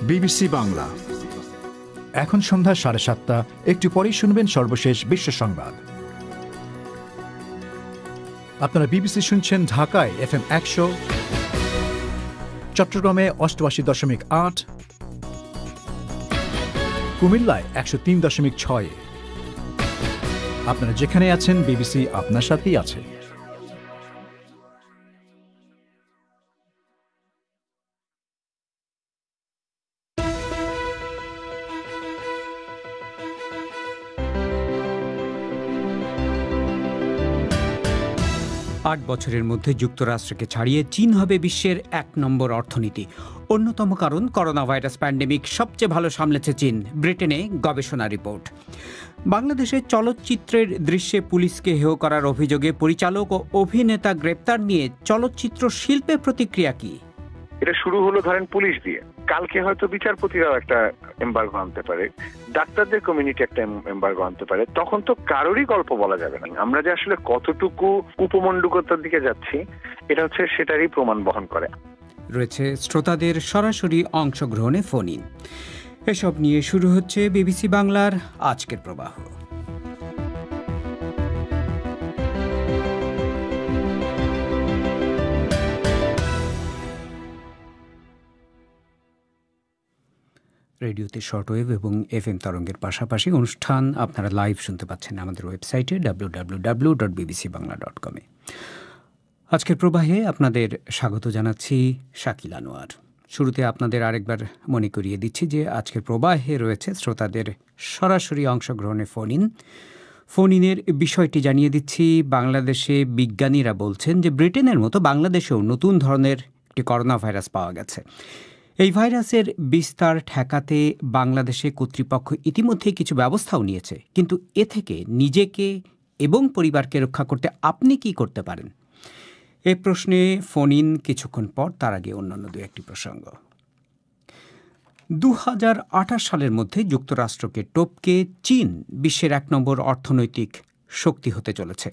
BBC Bangla. এখন সন্ধ্যা 7:30। একটু পরেই শুনবেন সর্বশেষ বিশ্ব সংবাদ। আপনারা বিবিসি শুনছেন ঢাকায় FM 100, চট্টগ্রামে 88.8, কুমিল্লায় 103.6। আপনারা যেখানে আছেন, বিবিসি আপনার সাথেই আছে। 8 বছরের মধ্যে যুক্তরাষ্ট্রকে ছাড়িয়ে চীন হবে বিশ্বের 1 নম্বর অর্থনীতি। অন্যতম কারণ করোনা ভাইরাস প্যান্ডেমিক সবচেয়ে ভালো সামলেছে চীন, ব্রিটেনে গবেষণা রিপোর্ট। বাংলাদেশের চলচ্চিত্রের দৃশ্যে পুলিশকে হেয় করার অভিযোগে পরিচালক ও অভিনেতা গ্রেপ্তার নিয়ে চলচ্চিত্র শিল্পের প্রতিক্রিয়া কি? এটা শুরু হলো ধরেন পুলিশ দিয়ে, কালকে হয়তো বিচারপতিরাও একটা এমবার্গো আনতে পারে, ডাক্তারদের কমিউনিটি একটা এমবার্গো আনতে পারে। তখন তো কারোরই গল্প বলা যাবে না। আমরা যে আসলে কতটুকু উপমণ্ডুকতার দিকে যাচ্ছি, এটা হচ্ছে সেটারই প্রমাণ বহন করে। রয়েছে শ্রোতাদের সরাসরি অংশগ্রহণে ফোন ইন। এসব নিয়ে শুরু হচ্ছে বিবিসি বাংলার আজকের প্রবাহ। রেডিওতে শর্টওয়েভ এবং FM তরঙ্গের পাশাপাশি অনুষ্ঠান আপনারা লাইভ শুনতে পাচ্ছেন আমাদের ওয়েবসাইটে www.bbcbangla.com। আজকের প্রবাহে আপনাদের স্বাগত জানাচ্ছি শাকিল আনোয়ার। শুরুতে আপনাদের আরেকবার মনে করিয়ে দিচ্ছি যে আজকের প্রবাহে রয়েছে শ্রোতাদের সরাসরি অংশগ্রহণে ফোন ইনের বিষয়টি জানিয়ে দিচ্ছি। বাংলাদেশে বিজ্ঞানীরা বলছেন যে ব্রিটেনের মতো বাংলাদেশেও নতুন ধরনের একটি করোনা ভাইরাস পাওয়া গেছে। এই ভাইরাসের বিস্তার ঠেকাতে বাংলাদেশে কর্তৃপক্ষ ইতিমধ্যেই কিছু ব্যবস্থাও নিয়েছে, কিন্তু এ থেকে নিজেকে এবং পরিবারকে রক্ষা করতে আপনি কি করতে পারেন? এ প্রশ্নে ফোন ইন কিছুক্ষণ পর। তার আগে অন্যান্য দু একটি প্রসঙ্গ। 2028 সালের মধ্যে যুক্তরাষ্ট্রকে টপকে চীন বিশ্বের 1 নম্বর অর্থনৈতিক শক্তি হতে চলেছে।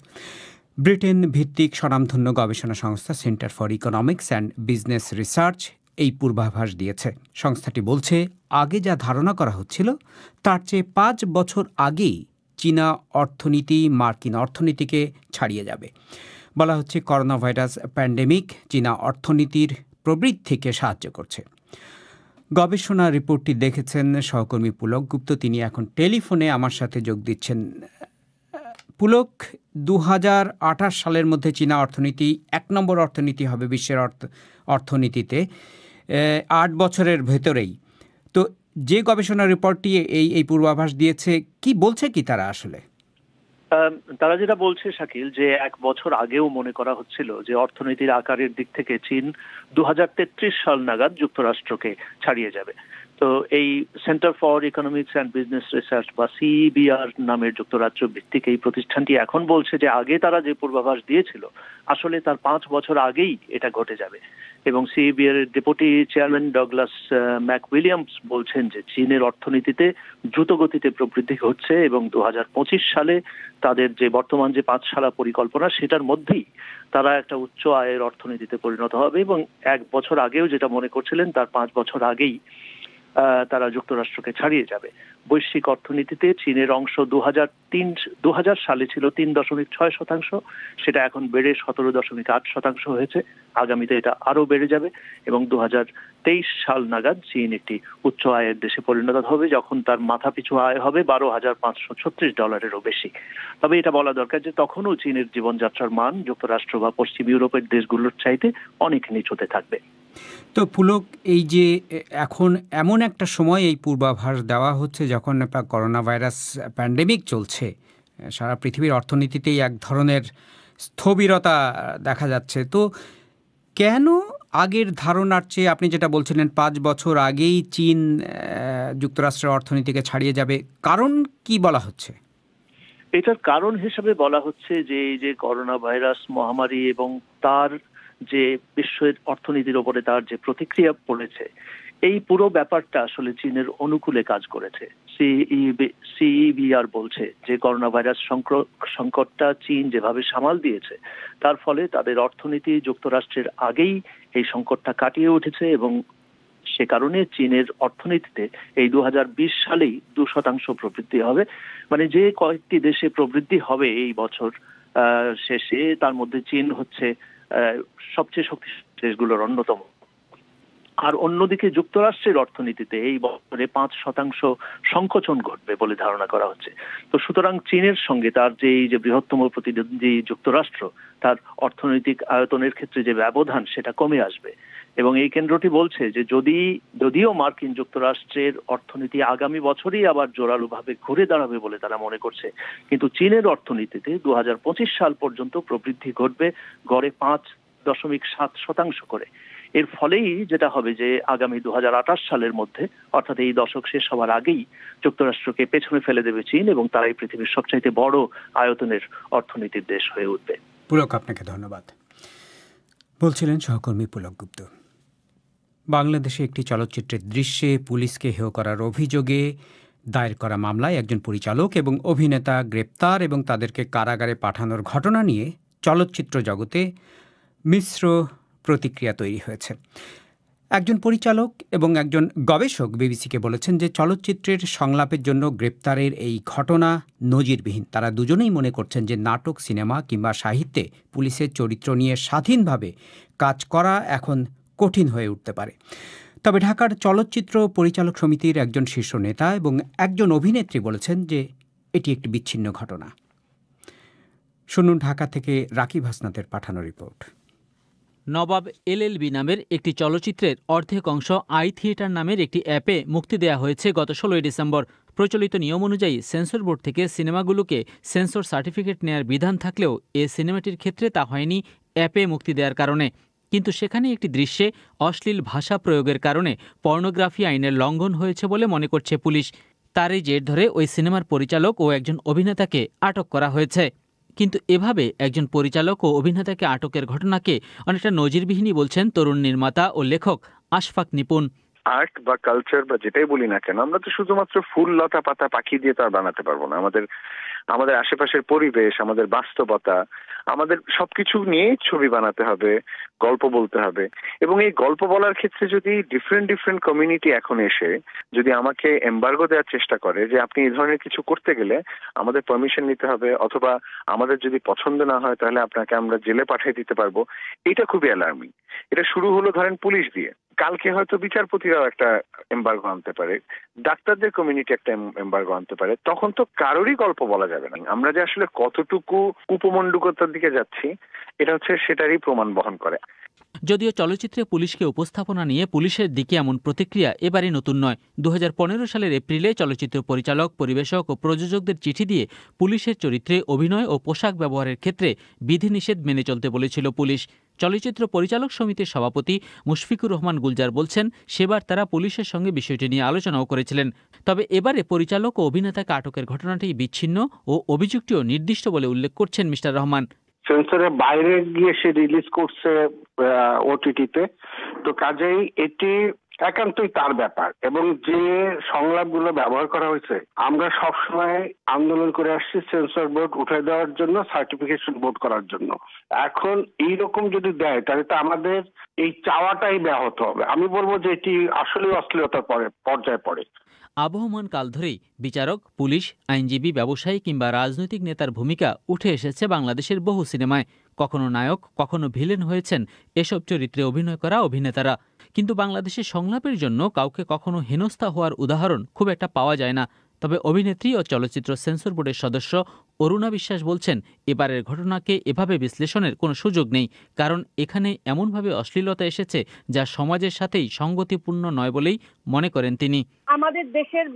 ব্রিটেন ভিত্তিক স্বনামধন্য গবেষণা সংস্থা centre for economics and business research এই পূর্বাভাস দিয়েছে। সংস্থাটি বলছে, আগে যা ধারণা করা হচ্ছিল তার চেয়ে 5 বছর আগেই চীনা অর্থনীতি মার্কিন অর্থনীতিকে ছাড়িয়ে যাবে। বলা হচ্ছে, করোনা ভাইরাস প্যান্ডেমিক চীনা অর্থনীতির প্রবৃদ্ধিকে সাহায্য করছে। গবেষণা রিপোর্টটি দেখেছেন সহকর্মী পুলক গুপ্ত। তিনি এখন টেলিফোনে আমার সাথে যোগ দিচ্ছেন। পুলক, 2028 সালের মধ্যে চীনা অর্থনীতি 1 নম্বর অর্থনীতি হবে বিশ্বের অর্থনীতিতে 8 বছরের ভেতরেই। তো যে গবেষণা রিপোর্টটি এই পূর্বাভাস দিয়েছে, কি বলছে কি তারা আসলে? তারা যেটা বলছে শাকিল, যে 1 বছর আগেও মনে করা হচ্ছিল যে অর্থনীতির আকারের দিক থেকে চীন 2033 সাল নাগাদ যুক্তরাষ্ট্রকে ছাড়িয়ে যাবে। তো এই centre for economics and business research বা CEBR নামের যুক্তরাজ্য ভিত্তিক এই প্রতিষ্ঠানটি এখন বলছে যে আগে তারা যে পূর্বাভাস দিয়েছিল আসলে তার 5 বছর আগেই এটা ঘটে যাবে। এবং CEBR এর ডেপুটি চেয়ারম্যান ডগলাস ম্যাকউইলিয়ামস বলছেন যে চীনের অর্থনীতিতে দ্রুত গতিতে প্রবৃদ্ধি হচ্ছে এবং 2025 সালে তাদের যে বর্তমান যে 5 সালা পরিকল্পনা সেটার মধ্যেই তারা একটা উচ্চ আয়ের অর্থনীতিতে পরিণত হবে। এবং 1 বছর আগেও যেটা মনে করছিলেন তার 5 বছর আগেই তারা যুক্তরাষ্ট্রকে ছাড়িয়ে যাবে। বৈশ্বিক অর্থনীতিতে চীনের অংশ 2000 সালে ছিল 3.6%, সেটা এখন বেড়ে 17.8% হয়েছে। আগামীতে এটা আরো বেড়ে যাবে এবং 2023 সাল নাগাদ চীন একটি উচ্চ আয়ের দেশে পরিণত হবে, যখন তার মাথাপিছু আয় হবে $12,536 বেশি। তবে এটা বলা দরকার যে তখনও চীনের জীবনযাত্রার মান যুক্তরাষ্ট্র বা পশ্চিম ইউরোপের দেশগুলোর চাইতে অনেক নিচুতে থাকবে। তো পুলক, এই যে এখন এমন একটা সময় এই পূর্বাভাস দেওয়া হচ্ছে যখন করোনা ভাইরাস প্যান্ডেমিক চলছে, সারা পৃথিবীর অর্থনীতিতেই এক ধরনের স্থবিরতা দেখা যাচ্ছে, তো কেন আগের ধারণার চেয়ে আপনি যেটা বলছিলেন 5 বছর আগেই চীন যুক্তরাষ্ট্রের অর্থনীতিকে ছাড়িয়ে যাবে, কারণ কি বলা হচ্ছে? এটার কারণ হিসেবে বলা হচ্ছে যে এই যে করোনা ভাইরাস মহামারী এবং তার যে বিশ্বের অর্থনীতির উপরে তার যে প্রতিক্রিয়া পড়েছে, এই পুরো ব্যাপারটা আসলে চীনের অনুকূলে কাজ করেছে। CEBR বলছে যে করোনা ভাইরাস সংকটটা চীন যেভাবে সামাল দিয়েছে তার ফলে তাদের অর্থনীতি যুক্তরাষ্ট্রের আগেই এই সংকটটা কাটিয়ে উঠেছে এবং সে কারণে চীনের অর্থনীতিতে এই 2020 সালেই 2% প্রবৃদ্ধি হবে। মানে যে কয়েকটি দেশে প্রবৃদ্ধি হবে এই বছর শেষে, তার মধ্যে চীন হচ্ছে সবচেয়ে শক্তিশালী দেশগুলোর অন্যতম। আর অন্যদিকে যুক্তরাষ্ট্রের অর্থনীতিতে এই বছরে 5% সংকোচন ঘটবে বলে ধারণা করা হচ্ছে। তো সুতরাং চীনের সঙ্গে তার যে বৃহত্তম প্রতিদ্বন্দ্বী যুক্তরাষ্ট্র, তার অর্থনৈতিক আয়তনের ক্ষেত্রে যে ব্যবধান সেটা কমে আসবে। এবং এই কেন্দ্রটি বলছে যে যদিও মার্কিন যুক্তরাষ্ট্রের অর্থনীতি আগামী বছরই আবার জোরালোভাবে ঘুরে দাঁড়াবে বলে তারা মনে করছে, কিন্তু চীনের অর্থনীতিতে 2025 সাল পর্যন্ত প্রবৃদ্ধি ঘটবে গড়ে 5.7% করে। এর ফলেই যেটা হবে যে আগামী 2028 সালের মধ্যে, অর্থাৎ এই দশক শেষ হওয়ার আগেই, যুক্তরাষ্ট্রকে পেছনে ফেলে দেবে চীন এবং তারাই পৃথিবীর সবচাইতে বড় আয়তনের অর্থনীতির দেশ হয়ে উঠবে। পুলক, আপনাকে ধন্যবাদ। বলছিলেন সহকর্মী পুলক গুপ্ত। বাংলাদেশে একটি চলচ্চিত্রের দৃশ্যে পুলিশকে হেয় করার অভিযোগে দায়ের করা মামলায় একজন পরিচালক এবং অভিনেতা গ্রেপ্তার এবং তাদেরকে কারাগারে পাঠানোর ঘটনা নিয়ে চলচ্চিত্র জগতে মিশ্র প্রতিক্রিয়া তৈরি হয়েছে। একজন পরিচালক এবং একজন গবেষক বিবিসিকে বলেছেন যে চলচ্চিত্রের সংলাপের জন্য গ্রেপ্তারের এই ঘটনা নজিরবিহীন। তারা দুজনেই মনে করছেন যে নাটক, সিনেমা কিংবা সাহিত্যে পুলিশের চরিত্র নিয়ে স্বাধীনভাবে কাজ করা এখন কঠিন হয়ে উঠতে পারে। তবে ঢাকার চলচ্চিত্র পরিচালক সমিতির একজন শীর্ষ নেতা এবং একজন অভিনেত্রী বলেছেন যে এটি একটি বিচ্ছিন্ন ঘটনা। শুনুন ঢাকা থেকে রাকিব হাসনাতের পাঠানো রিপোর্ট। নবাব এলএলবি নামের একটি চলচ্চিত্রের অর্ধেক অংশ আই থিয়েটার নামের একটি অ্যাপে মুক্তি দেওয়া হয়েছে গত 16 ডিসেম্বর। প্রচলিত নিয়ম অনুযায়ী সেন্সর বোর্ড থেকে সিনেমাগুলোকে সেন্সর সার্টিফিকেট নেয়ার বিধান থাকলেও এ সিনেমাটির ক্ষেত্রে তা হয়নি অ্যাপে মুক্তি দেওয়ার কারণে। কিন্তু সেখানে একটি দৃশ্যে অশ্লীল ভাষা প্রয়োগের কারণে পর্নোগ্রাফি আইনের লঙ্ঘন হয়েছে বলে মনে করছে পুলিশ। তারই জের ধরে ওই সিনেমার পরিচালক ও একজন অভিনেতাকে আটক করা হয়েছে। কিন্তু এভাবে একজন পরিচালক ও অভিনেতাকে আটকের ঘটনাকে অনেকটা নজিরবিহীনই বলছেন তরুণ নির্মাতা ও লেখক আশফাক নিপুণ। আর্ট বা কালচার বা যেটাই বলি না কেন, আমরা তো শুধুমাত্র ফুল, লতা, পাতা, পাখি দিয়ে তো আর বানাতে পারবো না। আমাদের আশেপাশের পরিবেশ, আমাদের বাস্তবতা, আমাদের সবকিছু নিয়ে ছবি বানাতে হবে, গল্প বলতে হবে। এবং এই গল্প বলার ক্ষেত্রে যদি ডিফারেন্ট কমিউনিটি এখন এসে যদি আমাকে এমবার্গো দেওয়ার চেষ্টা করে যে আপনি এই ধরনের কিছু করতে গেলে আমাদের পারমিশন নিতে হবে, অথবা আমাদের যদি পছন্দ না হয় তাহলে আপনাকে আমরা জেলে পাঠিয়ে দিতে পারবো, এটা খুবই অ্যালার্মিং। এটা শুরু হলো ধরেন পুলিশ দিয়ে, কালকে হয়তো বিচারপতিরাও একটা এমবার্গো আনতে পারে, ডাক্তারদের কমিউনিটি একটা এমবার্গো আনতে পারে। তখন তো কারোরই গল্প বলা যাবে না। আমরা যে আসলে কতটুকু উপমণ্ডুকতার দিকে যাচ্ছি, এটা হচ্ছে সেটারই প্রমাণ বহন করে। যদিও চলচ্চিত্রে পুলিশকে উপস্থাপনা নিয়ে পুলিশের দিকে এমন প্রতিক্রিয়া এবারই নতুন নয়। 2015 সালের এপ্রিলে চলচ্চিত্র পরিচালক, পরিবেশক ও প্রযোজকদের চিঠি দিয়ে পুলিশের চরিত্রে অভিনয় ও পোশাক ব্যবহারের ক্ষেত্রে বিধিনিষেধ মেনে চলতে বলেছিল পুলিশ। চলচ্চিত্র পরিচালক সমিতির সভাপতি মুশফিকুর রহমান গুলজার বলছেন, সেবার তারা পুলিশের সঙ্গে বিষয়টি নিয়ে আলোচনাও করেছিলেন। তবে এবারে পরিচালক ও অভিনেতাকে আটকের ঘটনাটি বিচ্ছিন্ন ও অভিযোগটিও নির্দিষ্ট বলে উল্লেখ করছেন মিস্টার রহমান। সেন্সরের বাইরে গিয়ে সে রিলিজ করছে ওটিটিতে, তো কাজেই এটি একান্তই তার ব্যাপার। এবং যে সংলাপগুলো ব্যবহার করা হয়েছে, আমরা সবসময় আন্দোলন করে আসছি সেন্সর বোর্ড উঠে দেওয়ার জন্য, সার্টিফিকেশন বোর্ড করার জন্য। এখন এইরকম যদি দেয় তাহলে তো আমাদের এই চাওয়াটাই ব্যাহত হবে। আমি বলবো যে এটি আসলে অশ্লীলতার পর্যায়ে পড়ে। আবহমান কাল ধরেই বিচারক, পুলিশ, আইনজীবী, ব্যবসায়ী কিংবা রাজনৈতিক নেতার ভূমিকা উঠে এসেছে বাংলাদেশের বহু সিনেমায়। কখনো নায়ক, কখনো ভিলেন হয়েছেন এসব চরিত্রে অভিনয় করা অভিনেতারা। কিন্তু বাংলাদেশের সংলাপের জন্য কাউকে কখনো হেনস্থা হওয়ার উদাহরণ খুব একটা পাওয়া যায় না। তবে অভিনেত্রী ও চলচ্চিত্র সেন্সর বোর্ডের সদস্য অরুণা বিশ্বাস বলছেন, এবারের ঘটনাকে এভাবে বিশ্লেষণের কোনো সুযোগ নেই, কারণ এখানে এমনভাবে অশ্লীলতা এসেছে যা সমাজের সাথেই সঙ্গতিপূর্ণ নয় বলেই মনে করেন তিনি। আমাদের দেশের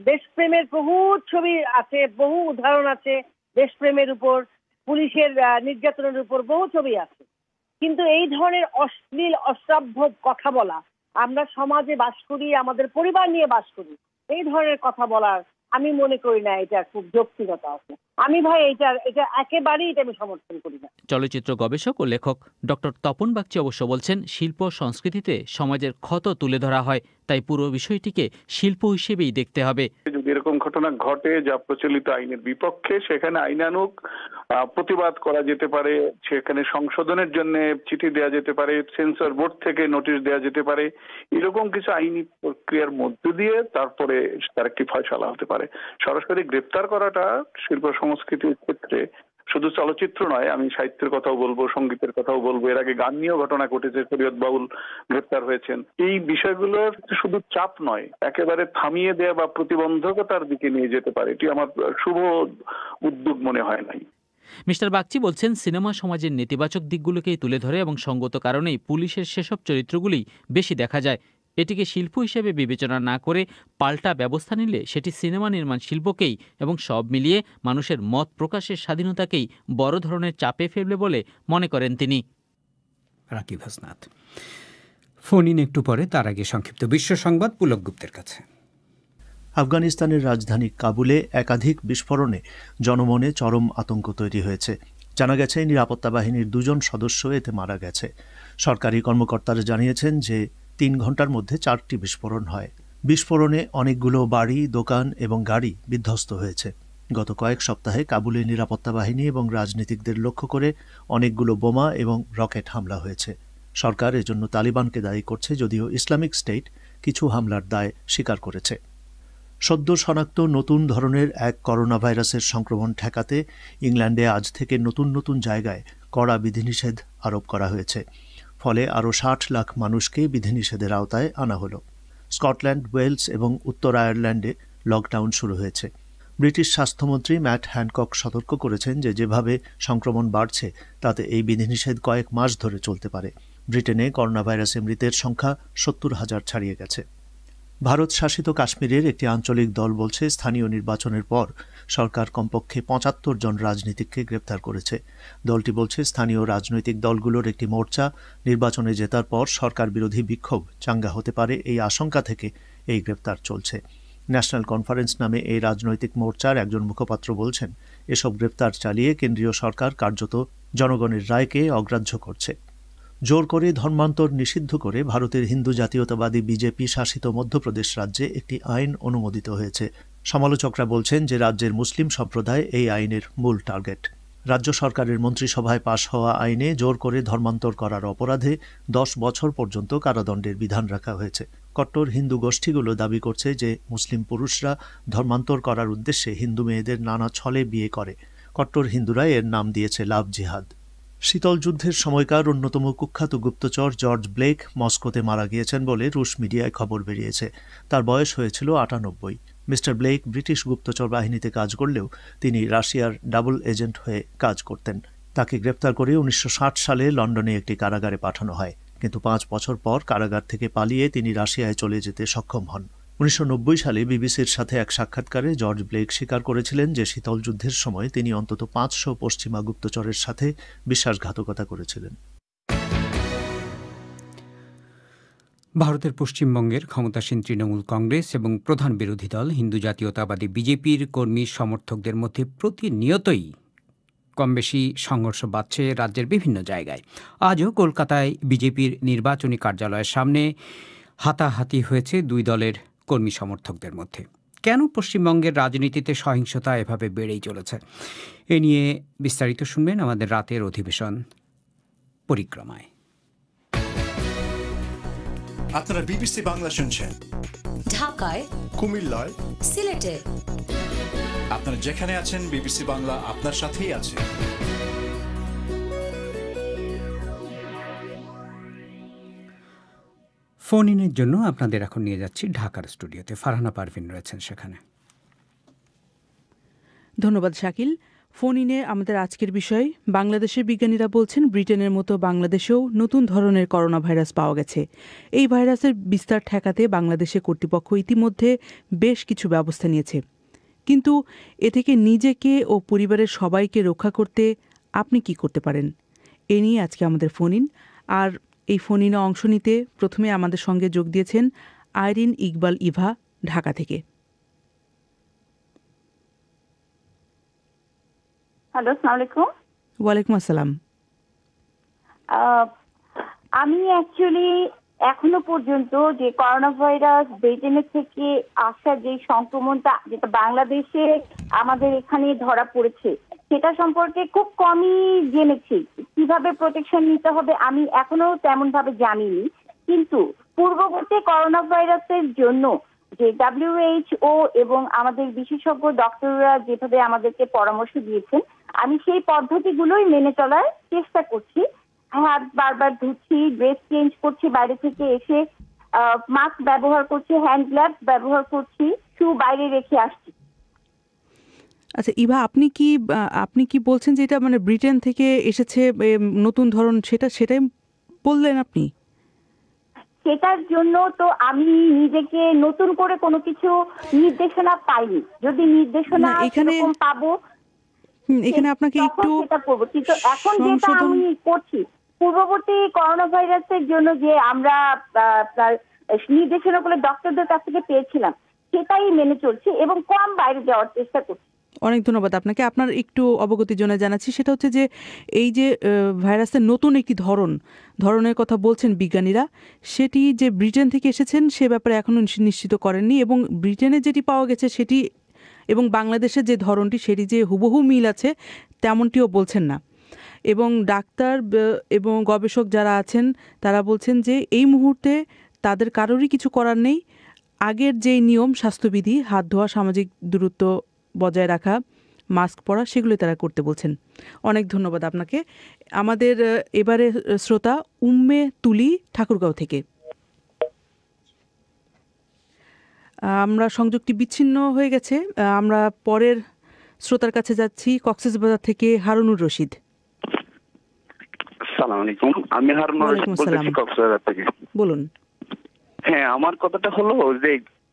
দেশপ্রেমের বহু ছবি আছে, বহু উদাহরণ আছে দেশপ্রেমের উপর, পুলিশের নির্যাতনের উপর বহু ছবি আছে। কিন্তু এই ধরনের অশ্লীল, অশ্রাব্য কথা বলা, আমরা সমাজে বাস করি, আমাদের পরিবার নিয়ে বাস করি, এই ধরনের কথা বলার আমি মনে করি না এটা খুব যৌক্তিকতা আছে। আমি ভাই এটা একেবারেই এটা আমি সমর্থন করি না। চলচ্চিত্র গবেষক ও লেখক ডক্টর তপন বাগচি অবশ্য বলছেন, শিল্প সংস্কৃতিতে সমাজের ক্ষত তুলে ধরা হয়, তাই পুরো বিষয়টিকে শিল্প হিসেবেই দেখতে হবে। যদি এরকম ঘটনা ঘটে যা প্রচলিত আইনের বিপক্ষে, সেখানে আইনানুগ প্রতিবাদ করা যেতে পারে, সেখানে সংশোধনের জন্য চিঠি দেওয়া যেতে পারে, সেন্সর বোর্ড থেকে নোটিশ দেওয়া যেতে পারে। এরকম কিছু আইনি প্রক্রিয়ার মধ্য দিয়ে তারপরে তার একটি ফয়সালা হতে পারে। সরাসরি গ্রেপ্তার করাটা শিল্প সংস্কৃতির ক্ষেত্রে শুধু চলচ্চিত্র নয়, আমি সাহিত্যের কথাও বলবো, সঙ্গীতের কথাও বলবো। এর আগে গান নিয়েও ঘটনা ঘটেছে, শরীয়ত বাউল গ্রেপ্তার হয়েছেন। এই বিষয়গুলোর শুধু চাপ নয়, একেবারে থামিয়ে দেয়া বা প্রতিবন্ধকতার দিকে নিয়ে যেতে পারে, এটি আমার শুভ উদ্যোগ মনে হয় নাই। মিস্টার বাগচি বলছেন, সিনেমা সমাজের নেতিবাচক দিকগুলোকেই তুলে ধরে এবং সঙ্গত কারণেই পুলিশের সেসব চরিত্রগুলি বেশি দেখা যায়। এটিকে শিল্প হিসেবে বিবেচনা না করে পাল্টা ব্যবস্থা নিলে সেটি সিনেমা নির্মাণ শিল্পকেই এবং সব মিলিয়ে মানুষের মত প্রকাশের স্বাধীনতাকেই বড় ধরনের চাপে ফেলবে বলে মনে করেন তিনি। রাকিব হাসনাত। ফোন ইন একটু পরে, তার আগে সংক্ষিপ্ত বিশ্ব সংবাদ পুলক গুপ্তের কাছে। আফগানিস্তানের রাজধানী কাবুলে একাধিক বিস্ফোরণে জনমনে চরম আতঙ্ক তৈরি হয়েছে। জানা গেছে নিরাপত্তা বাহিনীর 2জন সদস্য এতে মারা গেছে। সরকারি কর্মকর্তারা জানিয়েছেন যে 3 ঘন্টার মধ্যে 4টি বিস্ফোরণ হয়। বিস্ফোরণে অনেকগুলো বাড়ি, দোকান এবং গাড়ি বিধ্বস্ত হয়েছে। গত কয়েক সপ্তাহে কাবুলে নিরাপত্তা বাহিনী এবং রাজনীতিকদের লক্ষ্য করে অনেকগুলো বোমা এবং রকেট হামলা হয়েছে। সরকার এজন্য তালিবানকে দায়ী করছে, যদিও ইসলামিক স্টেট কিছু হামলার দায় স্বীকার করেছে। সদ্য শনাক্ত নতুন ধরনের এক করোনা ভাইরাসের সংক্রমণ ঠেকাতে ইংল্যান্ডে আজ থেকে নতুন নতুন জায়গায় কড়া বিধিনিষেধ আরোপ করা হয়েছে। ফলে আরও 60 লাখ মানুষকে বিধিনিষেধের আওতায় আনা হলো। স্কটল্যান্ড, ওয়েলস এবং উত্তর আয়ারল্যান্ডে লকডাউন শুরু হয়েছে। ব্রিটিশ স্বাস্থ্যমন্ত্রী ম্যাট হ্যানকক সতর্ক করেছেন যে যেভাবে সংক্রমণ বাড়ছে তাতে এই বিধিনিষেধ কয়েক মাস ধরে চলতে পারে। ব্রিটেনে করোনা ভাইরাসে মৃতের সংখ্যা 70,000 ছাড়িয়ে গেছে। ভারত শাসিত কাশ্মীরের একটি আঞ্চলিক দল বলছে, স্থানীয় নির্বাচনের পর সরকার কমপক্ষে 75 জন রাজনীতিককে গ্রেপ্তার করেছে। দলটি বলছে, স্থানীয় রাজনৈতিক দলগুলোর একটি মোর্চা নির্বাচনে জেতার পর সরকার বিরোধী বিক্ষোভ চাঙ্গা হতে পারে, এই আশঙ্কা থেকে এই গ্রেপ্তার চলছে। ন্যাশনাল কনফারেন্স নামে এই রাজনৈতিক মোর্চার একজন মুখপাত্র বলছেন, এসব গ্রেপ্তার চালিয়ে কেন্দ্রীয় সরকার কার্যত জনগণের রায়কে অগ্রাহ্য করছে। জোর করে ধর্মান্তর নিষিদ্ধ করে ভারতের হিন্দু জাতীয়তাবাদী বিজেপি শাসিত মধ্যপ্রদেশ রাজ্যে একটি আইন অনুমোদিত হয়েছে। সমালোচকরা বলছেন যে রাজ্যের মুসলিম সম্প্রদায় এই আইনের মূল টার্গেট। রাজ্য সরকারের মন্ত্রিসভায় পাশ হওয়া আইনে জোর করে ধর্মান্তর করার অপরাধে 10 বছর পর্যন্ত কারাদণ্ডের বিধান রাখা হয়েছে। কট্টর হিন্দু গোষ্ঠীগুলো দাবি করছে যে মুসলিম পুরুষরা ধর্মান্তর করার উদ্দেশ্যে হিন্দু মেয়েদের নানা ছলে বিয়ে করে। কট্টর হিন্দুরা এর নাম দিয়েছে লাভ জিহাদ। শীতল যুদ্ধের সময়কার অন্যতম কুখ্যাত গুপ্তচর জর্জ ব্লেক মস্কোতে মারা গিয়েছেন বলে রুশ মিডিয়ায় খবর বেরিয়েছে। তার বয়স হয়েছিল 98। মিস্টার ব্লেক ব্রিটিশ গুপ্তচর বাহিনীতে কাজ করলেও তিনি রাশিয়ার ডাবল এজেন্ট হয়ে কাজ করতেন। তাকে গ্রেপ্তার করে 1960 সালে লন্ডনে একটি কারাগারে পাঠানো হয়, কিন্তু 5 বছর পর কারাগার থেকে পালিয়ে তিনি রাশিয়ায় চলে যেতে সক্ষম হন। 1990 সালে বিবিসির সাথে এক সাক্ষাৎকারে জর্জ ব্লেক স্বীকার করেছিলেন যে শীতল যুদ্ধের সময় তিনি অন্তত 500 পশ্চিমা গুপ্তচরের সাথে বিশ্বাসঘাতকতা করেছিলেন। ভারতের পশ্চিমবঙ্গের ক্ষমতাসীন তৃণমূল কংগ্রেস এবং প্রধান বিরোধী দল হিন্দু জাতীয়তাবাদী বিজেপির কর্মী সমর্থকদের মধ্যে প্রতিনিয়তই কমবেশি সংঘর্ষ বাড়ছে রাজ্যের বিভিন্ন জায়গায়। আজও কলকাতায় বিজেপির নির্বাচনী কার্যালয়ের সামনে হাতাহাতি হয়েছে 2 দলের কর্মী সমর্থকদের মধ্যে। কেন পশ্চিমবঙ্গের রাজনীতিতে সহিংসতা এভাবে বেড়েই চলেছে, এ নিয়ে বিস্তারিত শুনবেন আমাদের রাতের অধিবেশন পরিক্রমায়। আপনারা বিবিসি বাংলা শুনছেন ঢাকায়, কুমিল্লায়, সিলেটে। আপনারা যেখানে আছেন বিবিসি বাংলা আপনার সাথেই আছে। ফোন ইনের জন্য আপনাদের এখন নিয়ে যাচ্ছি ঢাকার স্টুডিওতে। ফারহানা পারভিন রয়েছেন সেখানে। ধন্যবাদ শাকিল। ফোন ইনে আমাদের আজকের বিষয়, বাংলাদেশের বিজ্ঞানীরা বলছেন ব্রিটেনের মতো বাংলাদেশেও নতুন ধরনের করোনা ভাইরাস পাওয়া গেছে। এই ভাইরাসের বিস্তার ঠেকাতে বাংলাদেশের কর্তৃপক্ষ ইতিমধ্যে বেশ কিছু ব্যবস্থা নিয়েছে, কিন্তু এ থেকে নিজেকে ও পরিবারের সবাইকে রক্ষা করতে আপনি কি করতে পারেন, এ নিয়ে আজকে আমাদের ফোন ইন। আর এই ফোন ইনে অংশ নিতে প্রথমে আমাদের সঙ্গে যোগ দিয়েছেন আইরিন ইকবাল ইভা ঢাকা থেকে। হ্যালো, আসসালামু আলাইকুম। ওয়ালাইকুম আসসালাম। আমি অ্যাকচুয়ালি এখনো পর্যন্ত যে করোনা ভাইরাস ব্রিটেনের থেকে আসা যে সংক্রমণটা যেটা বাংলাদেশে আমাদের এখানে ধরা পড়েছে সেটা সম্পর্কে খুব কমই জেনেছি। কিভাবে প্রোটেকশন নিতে হবে আমি এখনো তেমন ভাবে জানিনি, কিন্তু পূর্ববর্তী করোনা ভাইরাসের জন্য যে WHO এবং আমাদের বিশেষজ্ঞ ডক্টররা যেভাবে আমাদেরকে পরামর্শ দিয়েছেন আমি সেই পদ্ধতিগুলোই মেনে চলার চেষ্টা করছি। হাত বারবার ধুচ্ছি, ড্রেস চেঞ্জ করছি, বাইরে থেকে এসে মাস্ক ব্যবহার করছি, হ্যান্ড গ্লাভস ব্যবহার করছি, শু বাইরে রেখে আসছি। আচ্ছা ইভা, আপনি কি বলছেন যে এটা মানে ব্রিটেন থেকে এসেছে নতুন ধরন, সেটাই বললেন আপনি? সেটার জন্য তো আমি নিজেকে নতুন করে কোনো কিছু নির্দেশনা পাইনি। যদি নির্দেশনা এরকম পাবো এখানে আপনাকে একটু সেটা করবো, কিন্তু এখন যেটা আমি করছি পূর্ববর্তী করোনা ভাইরাসের জন্য যে আমরা নির্দেশনাগুলো ডক্টরদের কাছ থেকে পেয়েছিলাম সেটাই মেনে চলছি এবং কম বাইরে যাওয়ার চেষ্টা করছি। অনেক ধন্যবাদ আপনাকে। আপনার একটু অবগতির জন্য জানাচ্ছি, সেটা হচ্ছে যে এই যে ভাইরাসের নতুন একটি ধরনের কথা বলছেন বিজ্ঞানীরা, সেটি যে ব্রিটেন থেকে এসেছেন সে ব্যাপারে এখনও নিশ্চিত করেননি, এবং ব্রিটেনে যেটি পাওয়া গেছে সেটি এবং বাংলাদেশের যে ধরনটি সেটি যে হুবহু মিল আছে তেমনটিও বলছেন না। এবং ডাক্তার এবং গবেষক যারা আছেন তারা বলছেন যে এই মুহূর্তে তাদের কারোরই কিছু করার নেই। আগের যেই নিয়ম, স্বাস্থ্যবিধি, হাত ধোয়া, সামাজিক দূরত্ব বজায় রাখা, মাস্ক পরা, সেগুলো তারা করতে বলছেন। অনেক ধন্যবাদ আপনাকে। আমাদের এবারে শ্রোতা উম্মে তুলি ঠাকুরগাঁও থেকে। আমরা সংযোগটি বিচ্ছিন্ন হয়ে গেছে, আমরা পরের শ্রোতার কাছে যাচ্ছি। কক্সবাজার থেকে হারুনুর রশিদ। আসসালামু আলাইকুম, আমি হারুনুর রশিদ বলছি কক্সবাজার থেকে। বলুন। হ্যাঁ, আমার কথাটা হলো যে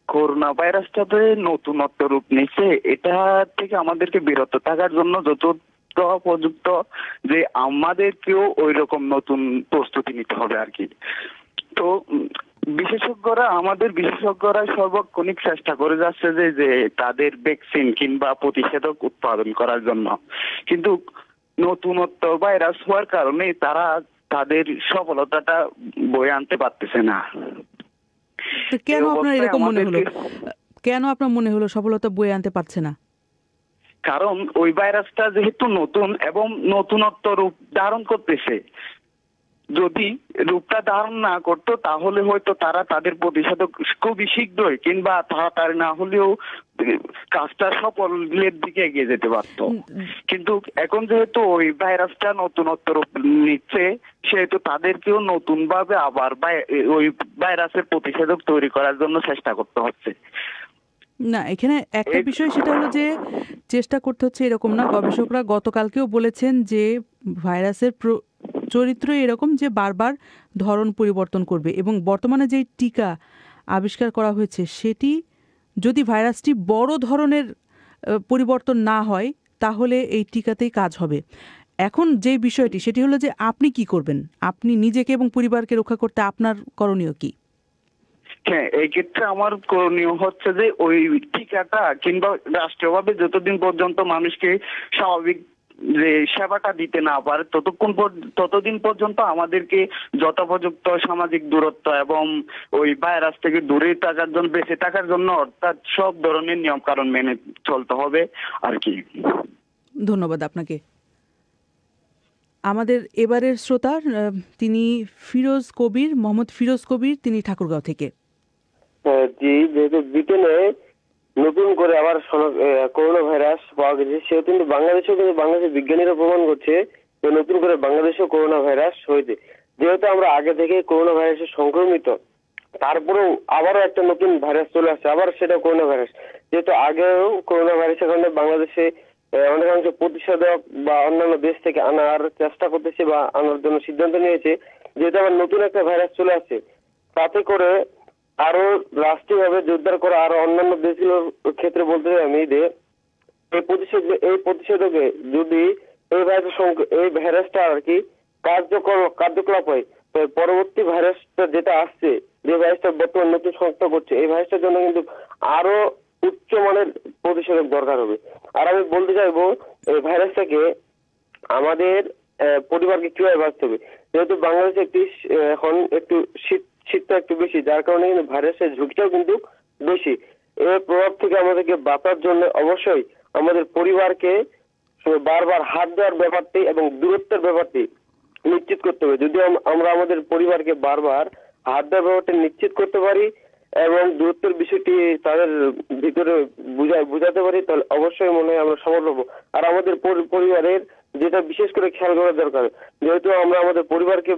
করোনা ভাইরাসটা যে নতুনত্ব রূপ নিচ্ছে, এটা থেকে আমাদেরকে বিরত থাকার জন্য যত উপযুক্ত যে আমাদেরকেও ওই রকম নতুন প্রস্তুতি নিতে হবে আর কি। তো আমাদের বিশেষজ্ঞরা সর্বক্ষণিক চেষ্টা করে যাচ্ছে যে তাদের ভ্যাকসিন কিংবা প্রতিষেধক উৎপাদন করার জন্য, কিন্তু নতুনত্ব ভাইরাস হওয়ার কারণে তারা তাদের সফলতাটা বয়ে আনতে পারতেছে না। কেন আপনার এরকম মনে হলো? কেন আপনার মনে হলো সফলতা বয়ে আনতে পারছে না? কারণ ওই ভাইরাসটা যেহেতু নতুন এবং নতুনত্ব রূপ ধারণ করতেছে, যদি রূপটা ধারণ না করতো তাহলে হয়তো তারা তাদের প্রতিষেধক খুবই শীঘ্রই কিংবা তাড়াতাড়ি না হলেও কাজটা সফলের দিকে এগিয়ে যেতে পারত। কিন্তু এখন যেহেতু ওই ভাইরাসটা নতুনত্ব রূপ নিচ্ছে, সেহেতু তাদেরকেও নতুন ভাবে আবার ওই ভাইরাসের প্রতিষেধক তৈরি করার জন্য চেষ্টা করতে হচ্ছে। না, এখানে একটা বিষয় সেটা হলো যে চেষ্টা করতে হচ্ছে এরকম না। গবেষকরা গতকালকেও বলেছেন যে ভাইরাসের চরিত্র এরকম যে বারবার ধরন পরিবর্তন করবে, এবং বর্তমানে যে টিকা আবিষ্কার করা হয়েছে সেটি যদি ভাইরাসটি বড় ধরনের পরিবর্তন না হয় তাহলে এই টিকাতেই কাজ হবে। এখন যে বিষয়টি সেটি হলো যে আপনি কি করবেন, আপনি নিজেকে এবং পরিবারকে রক্ষা করতে আপনার করণীয় কি? হ্যাঁ, এই ক্ষেত্রে আমার করণীয় হচ্ছে যে ওই টিকাটা কিংবা রাষ্ট্রীয়ভাবে যতদিন পর্যন্ত মানুষকে স্বাভাবিক যে সেবাটা দিতে না পারে ততদিন পর্যন্ত আমাদেরকে যথোপযুক্ত সামাজিক দূরত্ব এবং ওই ভাইরাস থেকে দূরে থাকার জন্য, বেঁচে থাকার জন্য অর্থাৎ সব ধরনের নিয়ম কানুন মেনে চলতে হবে আর কি। ধন্যবাদ আপনাকে। আমাদের এবারের শ্রোতা তিনি মোহাম্মদ ফিরোজ কবির, তিনি ঠাকুরগাঁও থেকে। জি, যেহেতু ব্রিটেনে নতুন করে আবার করোনা ভাইরাস পাওয়া গেছে, সেহেতু কিন্তু বাংলাদেশের বিজ্ঞানীরা প্রমাণ করছে যে নতুন করে বাংলাদেশেও করোনা ভাইরাস হয়েছে। যেহেতু আমরা আগে থেকে করোনা ভাইরাসে সংক্রমিত, তারপরেও আবারও একটা নতুন ভাইরাস চলে আসছে, আবার সেটা করোনা ভাইরাস। যেহেতু আগেও করোনা ভাইরাসের কারণে বাংলাদেশে অনেকাংশ প্রতিষেধক বা অন্যান্য দেশ থেকে আনার চেষ্টা করতেছে বা আনার জন্য সিদ্ধান্ত নিয়েছে, যেহেতু আবার নতুন একটা ভাইরাস চলে আসছে, তাতে করে আরো রাষ্ট্রীয়ভাবে জোরদার করা আরো অন্যান্য দেশগুলোর ক্ষেত্রে বলতে চাই আমি যে এই প্রতিষেধকে যদি এই ভাইরাসটা আর কি কার্যকলাপ হয়, তো পরবর্তী ভাইরাসটা যেটা আসছে, যে ভাইরাসটা বর্তমান নতুন শনাক্ত করছে, এই ভাইরাসটার জন্য কিন্তু আরো উচ্চমানের প্রতিষেধক দরকার হবে। আর আমি বলতে চাইবো এই ভাইরাসটাকে আমাদের পরিবারকে কিভাবে বাঁচতে হবে। যেহেতু বাংলাদেশে এখন একটু শীত শীতটা একটু বেশি, যার কারণে কিন্তু ভাইরাসের ঝুঁকিটাও কিন্তু বেশি। এর প্রভাব থেকে আমাদেরকে বাঁচার জন্য অবশ্যই আমাদের পরিবারকে বারবার হাত দেওয়ার ব্যাপারটি এবং দূরত্বের ব্যাপারটি নিশ্চিত করতে হবে। যদি আমরা আমাদের পরিবারকে বারবার হাত দেওয়ার ব্যাপারটি নিশ্চিত করতে পারি এবং দূরত্বের বিষয়টি তাদের ভিতরে বুঝাতে পারি, তাহলে অবশ্যই মনে হয় আমরা সফল হবো। আর আমাদের পরিবারের যেটা বিশেষ করে খেয়াল করা দরকার, যেহেতু আমরা আমাদের পরিবারকে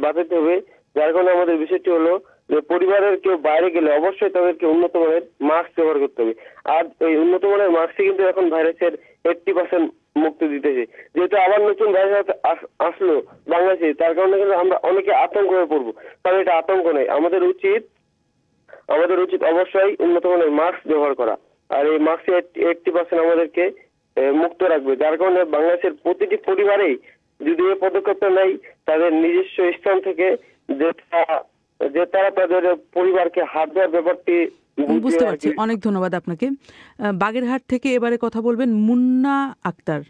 বাঁচাতে হবে, যার কারণে আমাদের বিষয়টি হলো যে পরিবারের কেউ বাইরে গেলে অবশ্যই তাদেরকে উন্নত মানের মাস্ক ব্যবহার করতে হবে। আর এই উন্নত মানের মাস্কে কিন্তু এখন ভাইরাসের 80% মুক্তি দিতেছে। যেহেতু আবার নতুন ভাইরাস আসলো বাংলাদেশে, তার কারণে কিন্তু আমরা অনেকে আতঙ্ক হয়ে পড়বো। কারণ এটা আতঙ্ক নয়, আমাদের উচিত অবশ্যই উন্নত মানের মাস্ক ব্যবহার করা। আর এই মাস্কে 80% আমাদেরকে মুক্ত রাখবে, যার কারণে বাংলাদেশের প্রতিটি পরিবারেই যদি এই পদক্ষেপটা নেয়, তাদের নিজস্ব স্থান থেকে যে তারা তাদের পরিবারকে হাত দেওয়ার ব্যাপারটি বুঝতে পারছি। অনেক ধন্যবাদ আপনাকে। বাগেরহাট থেকে এবারে কথা বলবেন মুন্না আক্তার।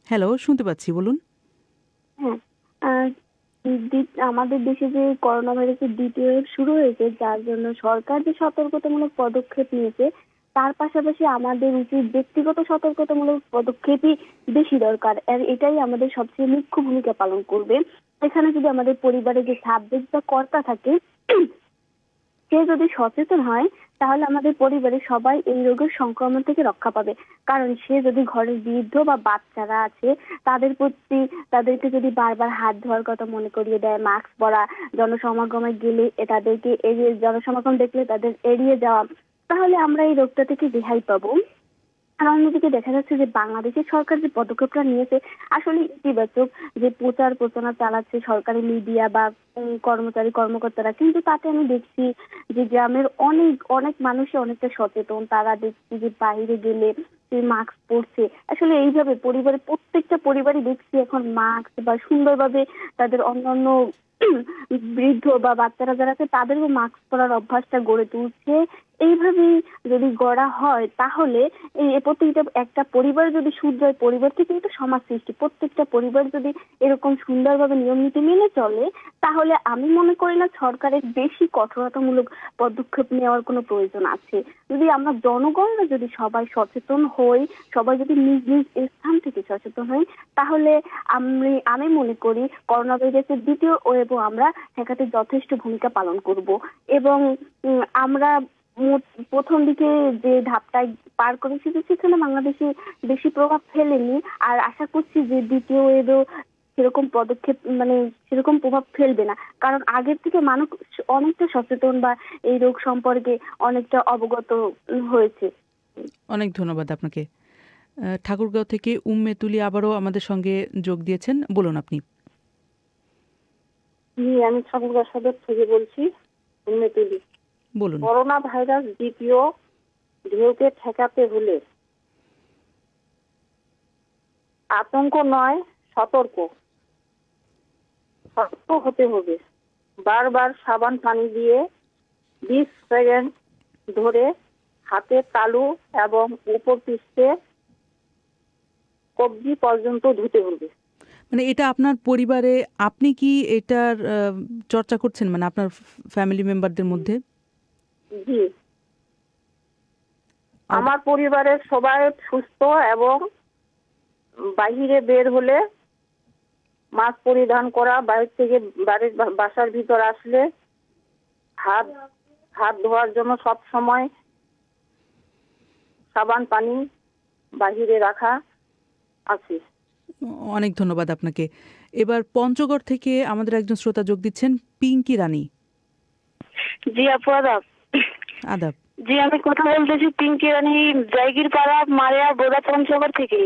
হ্যালো, শুনতে পাচ্ছি, বলুন। হ্যাঁ, আমাদের দেশে যে করোনা ভাইরাসের দ্বিতীয় ওয়েভ শুরু হয়েছে, যার জন্য সরকার যে সতর্কতামূলক পদক্ষেপ নিয়েছে, তার পাশাপাশি আমাদের উচিত ব্যক্তিগত সতর্কতামূলক পদক্ষেপই বেশি দরকার। আর এটাই আমাদের সবচেয়ে মুখ্য ভূমিকা পালন করবে। এখানে যদি আমাদের পরিবারে যে সাবজেক্ট বা কর্তা থাকে, সে যদি সচেতন হয়, তাহলে আমাদের পরিবারের সবাই এই রোগের সংক্রমণ থেকে রক্ষা পাবে। কারণ সে যদি ঘরের বৃদ্ধ বা বাচ্চারা আছে, তাদেরকে যদি বারবার হাত ধোয়ার কথা মনে করিয়ে দেয়, মাস্ক পরা, জনসমাগমে গেলে তাদেরকে জনসমাগম দেখলে তাদের এড়িয়ে যাওয়া, তাহলে আমরা এই রোগটা থেকে রেহাই পাবো। আর অন্যদিকে দেখা যাচ্ছে যে বাংলাদেশের সরকার যে পদক্ষেপটা নিয়েছে আসলে ইতিবাচক, যে প্রচার প্রচারণা চালাচ্ছে সরকারি মিডিয়া বা কর্মকর্তারা, কিন্তু তাতে আমি দেখছি যে গ্রামের অনেক মানুষই অনেকটা সচেতন। তারা দেখছি যে বাইরে গেলে মাস্ক পরছে। আসলে এইভাবে প্রত্যেকটা পরিবারই দেখছি এখন মাস্ক বা সুন্দরভাবে তাদের অন্যান্য বৃদ্ধ বা বাচ্চারা যারা আছে তাদেরও মাস্ক পরার অভ্যাসটা গড়ে তুলছে। এইভাবেই যদি গড়া হয়, তাহলে এই প্রত্যেকটা একটা পরিবার যদি শুধরায়, পরিবার থেকে একটা সমাজ সৃষ্টি, প্রত্যেকটা পরিবার যদি এরকম সুন্দরভাবে নিয়ম নীতি মেনে চলে, তাহলে আমি মনে করি না সরকারের বেশি কঠোরতামূলক পদক্ষেপ নেওয়ার কোনো প্রয়োজন আছে। যদি আমরা জনগণরা যদি সবাই সচেতন হই, সবাই যদি নিজ নিজ স্থান থেকে সচেতন হই, তাহলে আমি মনে করি করোনা ভাইরাসের দ্বিতীয় ওয়েভও আমরা ঠেকাতে যথেষ্ট ভূমিকা পালন করব। এবং আমরা প্রথম দিকে যে ধাপটায় পার করেছি, সেখানে বাংলাদেশে বেশি প্রভাব ফেলেনি। আর আশা করছি যে দ্বিতীয় ওয়েভও সেরকম সেরকম প্রভাব ফেলবে না, কারণ আগের থেকে মানুষ অনেকটা সচেতন বা এই রোগ সম্পর্কে অনেকটা অবগত হয়েছে। অনেক ধন্যবাদ আপনাকে। ঠাকুরগাঁও থেকে উম্মে তুলি আবারও আমাদের সঙ্গে যোগ দিয়েছেন, বলুন আপনি। আমি ঠাকুরগাঁও সদর থেকে বলছি, উম্মে তুলি। বলুন। করোনা ভাইরাস দ্বিতীয় ঢেউকে ঠেকাতে হলে আতঙ্ক নয়, সতর্ক হতে হবে। বারবার সাবান পানি দিয়ে 20 সেকেন্ড ধরে হাতের তালু এবং উপর পৃষ্ঠে কবজি পর্যন্ত ধুতে হবে। মানে এটা আপনার পরিবারে আপনি কি এটার চর্চা করছেন, মানে আপনার ফ্যামিলি মেম্বারদের মধ্যে? জি, আমার পরিবারের সবাই সুস্থ এবং বাহিরে বের হলে মাস্ক পরিধান করা, বাইরে থেকে বাসার ভিতর আসলে হাত ধোয়ার জন্য সব সময় সাবান পানি বাহিরে রাখা আছে। অনেক ধন্যবাদ আপনাকে। এবার পঞ্চগড় থেকে আমাদের একজন শ্রোতা যোগ দিচ্ছেন, পিঙ্কি রানী। জি আপু, আদাব। আদাব। জি, আমি কথা বলতেছি পিঙ্কি রানী, জায়গির পাড়া, মারিয়া, বোদা, পঞ্চগড় থেকে।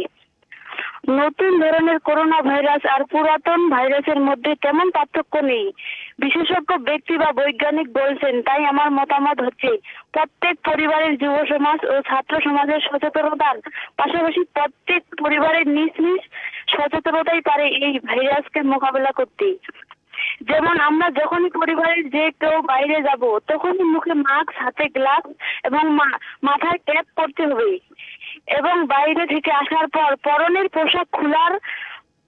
নতুন ধরনের করোনা ভাইরাস আর পুরাতন ভাইরাসের মধ্যে তেমন পার্থক্য নেই, বিশেষজ্ঞ ব্যক্তি বা বৈজ্ঞানিক বলছেন। তাই আমার মতামত হচ্ছে প্রত্যেক পরিবারের যুব সমাজ ও ছাত্র সমাজের সচেতনতার পাশাপাশি প্রত্যেক পরিবারের নিজ নিজ সচেতনতাই পারে এই ভাইরাসকে মোকাবেলা করতে। যেমন আমরা যখনই পরিবারের যে কেউ বাইরে যাব, তখনই মুখে মাস্ক, হাতে গ্লাভস এবং মাথায় ক্যাপ পরতে হবে। এবং বাইরে থেকে আসার পর পরনের পোশাক খোলার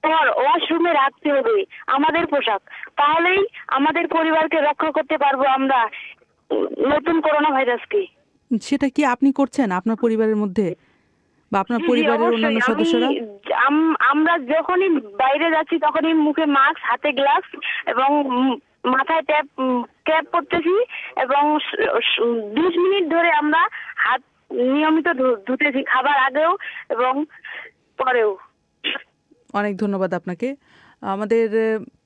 পর ওয়াশরুমে রাখতে হবে আমাদের পোশাক, তাহলেই আমাদের পরিবারকে রক্ষা করতে পারবো আমরা নতুন করোনা ভাইরাসকে। সেটা কি আপনি করছেন আপনার পরিবারের মধ্যে বা আপনার পরিবারের অন্যান্য সদস্যরা? আমরা যখনই বাইরে যাচ্ছি তখনই মুখে মাস্ক, হাতে গ্লাভস এবং মাথায় ক্যাপ পরতেছি এবং 20 মিনিট ধরে আমরা হাত নিয়মিত ধুতেছি, খাবার আগেও এবং পরেও। অনেক ধন্যবাদ আপনাকে। আমাদের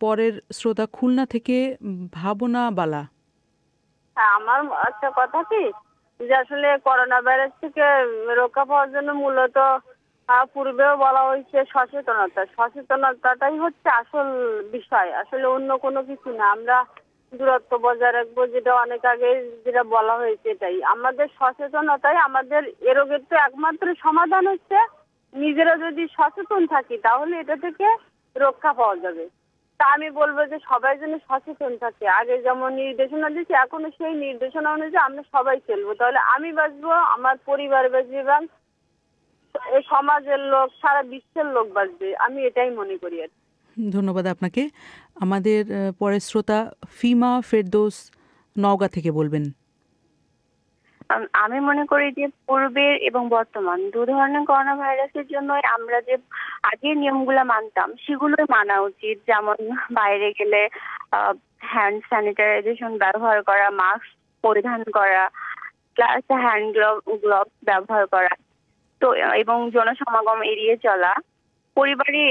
পরের শ্রোতা খুলনা থেকে ভাবনা বালা। আমার একটা কথা কি যে আসলে করোনা ভাইরাস থেকে রক্ষা পাওয়ার জন্য মূলত পূর্বেও বলা হয়েছে সচেতনতাটাই হচ্ছে আসল বিষয়, আসলে অন্য কোনো কিছু না। আমরা দূরত্ব বজায় রাখবো, যেটা অনেক আগে যেটা বলা হয়েছে, এটাই আমাদের সচেতনতাই আমাদের এ রোগের তো একমাত্র সমাধান হচ্ছে নিজেরা যদি সচেতন থাকি তাহলে এটা থেকে রক্ষা পাওয়া যাবে। তা আমি বলবো যে সবাই যেন সচেতন থাকে, আগে যেমন নির্দেশনা দিচ্ছে এখনো সেই নির্দেশনা অনুযায়ী আমরা সবাই চলবো, তাহলে আমি বাঁচবো, আমার পরিবার বাঁচবে এবং এই সমাজের লোক, সারা বিশ্বের লোক বাঁচবে, আমি এটাই মনে করি। ধন্যবাদ আপনাকে। আমাদের পরের শ্রোতা ফিমা ফেরদৌস নওগাঁ থেকে বলবেন। আমি মনে করি যে পূর্বের এবং বর্তমান দু ধরনের করোনা ভাইরাসের জন্য আমরা যে আগের নিয়মগুলো মানতাম সেগুলোই মানা উচিত, যেমন বাইরে গেলে হ্যান্ড স্যানিটাইজেশন ব্যবহার করা, মাস্ক পরিধান করা, প্লাস হ্যান্ড গ্লোভস ব্যবহার করা, তো এবং জনসমাগম এড়িয়ে চলা। পরিবারে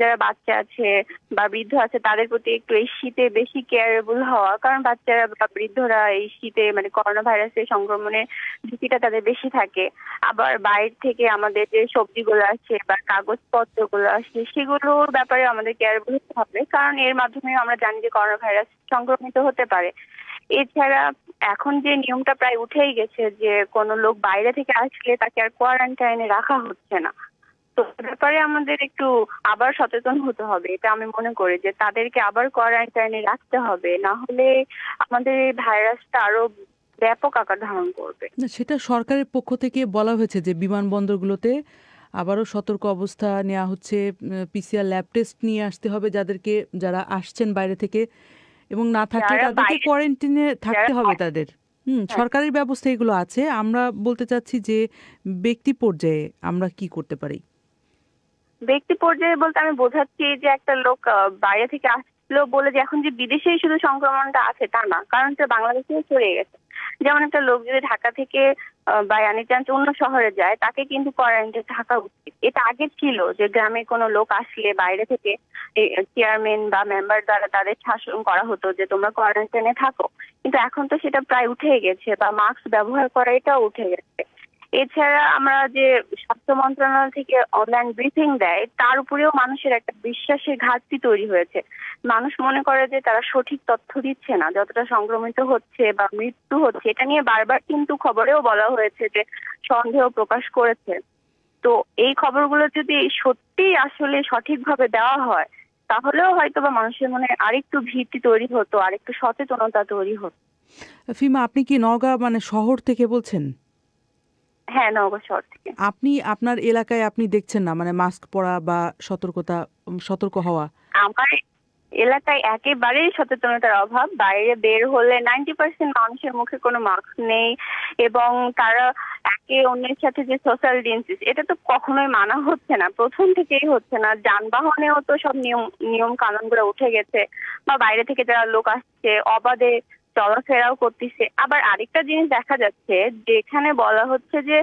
যারা বাচ্চা আছে বা বৃদ্ধ আছে তাদের প্রতি একটু এই শীতে বেশি কেয়ারেবল হওয়া, কারণ বাচ্চারা বা বৃদ্ধরা এই শীতে মানে করোনা ভাইরাসের সংক্রমণের ঝুঁকিটা তাদের বেশি থাকে। আবার বাইরে থেকে আমাদের যে সবজিগুলো আসছে বা কাগজপত্রগুলো আসছে সেগুলোর ব্যাপারে আমাদের কেয়ারেবল হতে হবে, কারণ এর মাধ্যমে আমরা জানি যে করোনা ভাইরাস সংক্রমিত হতে পারে। এছাড়া এখন যে নিয়মটা প্রায় উঠেই গেছে যে কোনো লোক বাইরে থেকে আসলে তাকে আর কোয়ারেন্টাইনে রাখা হচ্ছে না, তো ব্যাপারে আমাদের একটু আবার সচেতন হতে হবে। এটা আমি মনে করি যে তাদেরকে আবার কোয়ারেন্টাইনে রাখতে হবে, না হলে আমাদের এই ভাইরাসটা আরো ব্যাপক আকার ধারণ করবে। সেটা সরকারের পক্ষ থেকে বলা হয়েছে যে বিমানবন্দরগুলোতে আবারও সতর্ক অবস্থা নেওয়া হচ্ছে, পিসিআর ল্যাব টেস্ট নিয়ে আসতে হবে যাদেরকে, যারা আসছেন বাইরে থেকে এবং না থাকলে তাদেরকে কোয়ারেন্টাইনে থাকতে হবে তাদের। সরকারের ব্যবস্থা এগুলো আছে। আমরা বলতে চাচ্ছি যে ব্যক্তি পর্যায়ে আমরা কি করতে পারি। ব্যক্তি পর্যায়ে বলতে আমি বোঝাচ্ছি যে একটা লোক বাইরে থেকে আসলো বলে যে এখন যে বিদেশেই শুধু সংক্রমণটা আছে তা না, কারণ সেটা বাংলাদেশেও ছড়িয়ে গেছে। যেমন একটা লোক যদি ঢাকা থেকে বা এনি চান্স অন্য শহরে যায় তাকে কিন্তু কোয়ারেন্টাইনে থাকা উচিত। এটা আগে ছিল যে গ্রামে কোনো লোক আসলে বাইরে থেকে চেয়ারম্যান বা মেম্বার দ্বারা তাদের শাসন করা হতো যে তোমরা কোয়ারেন্টাইনে থাকো, কিন্তু এখন তো সেটা প্রায় উঠে গেছে, বা মাস্ক ব্যবহার করা এটাও উঠে গেছে। এছাড়া আমরা যে স্বাস্থ্য মন্ত্রণালয় থেকে অনলাইন ব্রিফিং দেয় তার উপরেও মানুষের একটা বিশ্বাসের ঘাটতি তৈরি হয়েছে। মানুষ মনে করে যে তারা সঠিক তথ্য দিচ্ছে না, যতটা সংক্রমিত হচ্ছে বা মৃত্যু হচ্ছে এটা নিয়ে বারবার কিন্তু খবরেও বলা হয়েছে যে সন্দেহ প্রকাশ করেছে। তো এই খবরগুলো যদি সত্যি আসলে সঠিকভাবে দেওয়া হয় তাহলেও হয়তো বা মানুষের মনে আরেকটু ভীতি তৈরি হতো, আরেকটু সচেতনতা তৈরি হতো। ফিমা, আপনি কি নওগাঁ মানে শহর থেকে বলছেন? হ্যাঁ, নওগাঁ শহর থেকে। আপনি আপনার এলাকায় আপনি দেখছেন না মানে মাস্ক পরা বা সতর্ক হওয়া? আমার এলাকায় একেবারেই সচেতনতার অভাব। বাইরে বের হলে 90% মানুষের মুখে কোনো মাস্ক নেই এবং তারা একে অন্যের সাথে যে সোশ্যাল ডিস্টেন্স এটা তো কখনোই মানা হচ্ছে না, প্রথম থেকেই হচ্ছে না। যানবাহনেও তো সব নিয়ম কানুনগুলো উঠে গেছে, বা বাইরে থেকে যারা লোক আসছে অবাধে চলাফেরাও করতেছে। আবার আরেকটা জিনিস দেখা যাচ্ছে যেখানে বলা হচ্ছে যে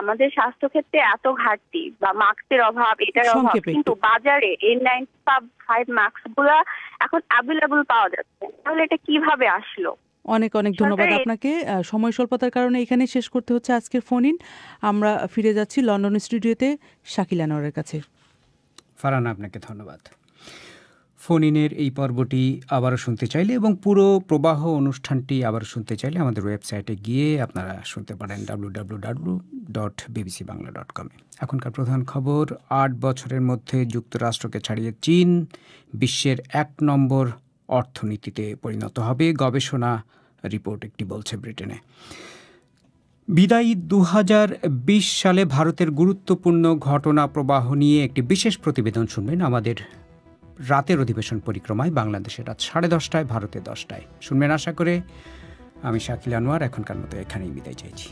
আমাদের স্বাস্থ্য ক্ষেত্রে এত ঘাটতি বা মাস্কের অভাব, এটার অভাব, কিন্তু বাজারে N95 মাস্ক গুলা এখন অ্যাভেলেবল পাওয়া যাচ্ছে, তাহলে এটা কিভাবে আসলো? অনেক অনেক ধন্যবাদ আপনাকে। সময় স্বল্পতার কারণে এখানে শেষ করতে হচ্ছে আজকের ফোন ইন। আমরা ফিরে যাচ্ছি লন্ডন স্টুডিওতে শাকিল আনোয়ারের কাছে। ফারহানা, আপনাকে ধন্যবাদ। ফোন ইনের এই পর্বটি আবারও শুনতে চাইলে এবং পুরো প্রবাহ অনুষ্ঠানটি আবারও শুনতে চাইলে আমাদের ওয়েবসাইটে গিয়ে আপনারা শুনতে পারেন www.bbcbangla.com। এখনকার প্রধান খবর, 8 বছরের মধ্যে যুক্তরাষ্ট্রকে ছাড়িয়ে চীন বিশ্বের 1 নম্বর অর্থনীতিতে পরিণত হবে, গবেষণা রিপোর্ট একটি বলছে ব্রিটেনে। বিদায়ী 2020 সালে ভারতের গুরুত্বপূর্ণ ঘটনা প্রবাহ নিয়ে একটি বিশেষ প্রতিবেদন শুনবেন আমাদের রাতের অধিবেশন পরিক্রমায়, বাংলাদেশের রাত 10:30টায়, ভারতে 10টায় শুনবেন আশা করে। আমি শাকিল আনোয়ার এখনকার মতো এখানেই বিদায় চাইছি।